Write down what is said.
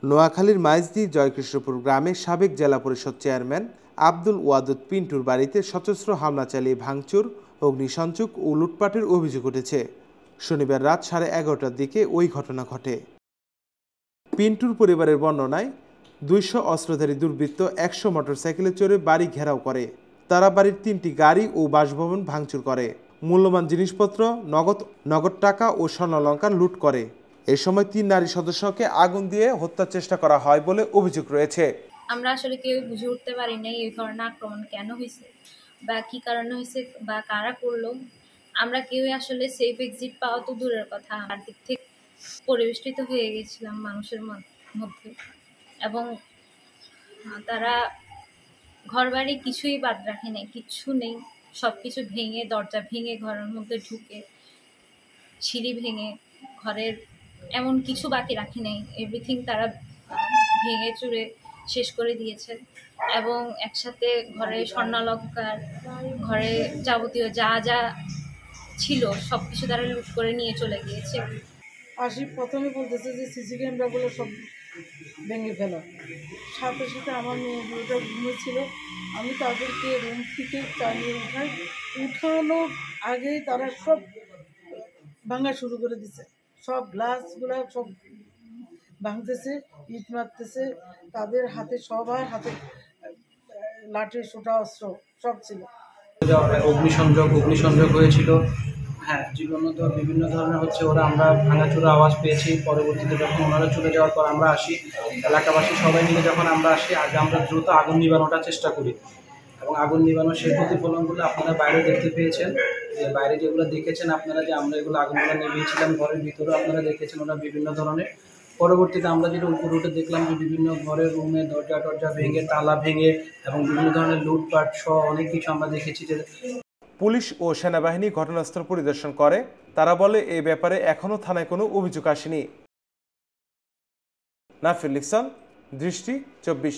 নোয়াখালীর মাইজদি জয়কৃষ্ণপুর গ্রামে সাবেক জেলা পরিষদ চেয়ারম্যান আব্দুল ওয়াদুদ পিন্টুর বাড়িতে সশস্ত্র হামলা চালিয়ে ভাঙচুর, অগ্নিসংযোগ ও লুটপাটের অভিযোগ উঠেছে। শনিবার রাত 11:30টার দিকে ওই ঘটনা ঘটে। পিন্টুর পরিবারের বর্ণনায় 200 অস্ত্রধারী দুর্বৃত্ত 100 মোটরসাইকেলে চড়ে বাড়ি ঘেরাও করে। তারা বাড়ির 3টি গাড়ি ও বাসভবন ভাঙচুর করে, মূল্যবান জিনিসপত্র, নগদ টাকা ও স্বর্ণালংকার লুট করে। এ সময় 3 নারী সদস্যকে আগুন দিয়ে হত্যার চেষ্টা করা হয় বলে অভিযোগ রয়েছে। আমরা আসলে কেউ বুঝে উঠতে পারি নাই এই ধরনের আক্রমণ কেন হয়েছে বা কি কারণে হয়েছে বা কারা করলো। আমরা কেউ আসলে সেফ এক্সিট পাওয়া তো দূরের কথা, আমার দিক থেকে পরিবেষ্টিত হয়ে গেছিলাম মানুষের মধ্যে। এবং তারা ঘরবাড়ি কিছুই বাদ রাখে নাই, কিচ্ছু নেই, সব কিছু ভেঙে, দরজা ভেঙে ঘরের মধ্যে ঢুকে, সিঁড়ি ভেঙে, ঘরের এমন কিছু বাকি রাখে নাই, এভরিথিং তারা ভেঙে চুরে শেষ করে দিয়েছে। এবং একসাথে ঘরে স্বর্ণালংকার, ঘরে যাবতীয় যা যা ছিল সব কিছু তারা লুট করে নিয়ে চলে গিয়েছে। আসি প্রথমে বলতেছে যে সিসি ক্যামেরাগুলো সব ভেঙে ফেলো। সাথে সাথে আমার মেয়েগুলোটা ঘুমিয়েছিল, আমি তাদেরকে রুম থেকে চালিয়ে উঠানোর আগেই তারা সব ভাঙা শুরু করে দিছে। সব গ্লাসগুলো সব ভাঙতেছে, ইট মারতেছে, তাদের হাতে সবার হাতে লাঠি, সোটা, অস্ত্র সব ছিল। অগ্নিসংযোগ হয়েছিল। হ্যাঁ, জীবনোদ্ধার বিভিন্ন ধরনের হচ্ছে ওরা, আমরা ভাঙাচুরা আওয়াজ পেয়েছি। পরবর্তীতে যখন ওনারা চলে যাওয়ার পর আমরা আসি, এলাকাবাসী সবাই মিলে যখন আমরা আসি, আগে আমরা দ্রুত আগুন নিবানোটার চেষ্টা করি এবং আগুন নিবানোর সেই প্রতিফলনগুলো আপনারা বাইরে দেখতে পেয়েছেন। যে বাইরে যেগুলো দেখেছেন আপনারা, যে আমরা এগুলো আগুনগুলো নিভিয়েছিলাম, ঘরের ভিতরেও আপনারা দেখেছেন ওরা বিভিন্ন ধরনের। পরবর্তীতে আমরা যেটা উপরে উঠে দেখলাম যে বিভিন্ন ঘরের রুমে দরজা ভেঙে, তালা ভেঙে এবং বিভিন্ন ধরনের লুটপাট সহ অনেক কিছু আমরা দেখেছি। যে পুলিশ ও সেনাবাহিনী ঘটনাস্থল পরিদর্শন করে। তারা বলে এ ব্যাপারে এখনো থানায় কোনো অভিযোগ আসেনি। নাফিল ইহসান, দৃষ্টি 24।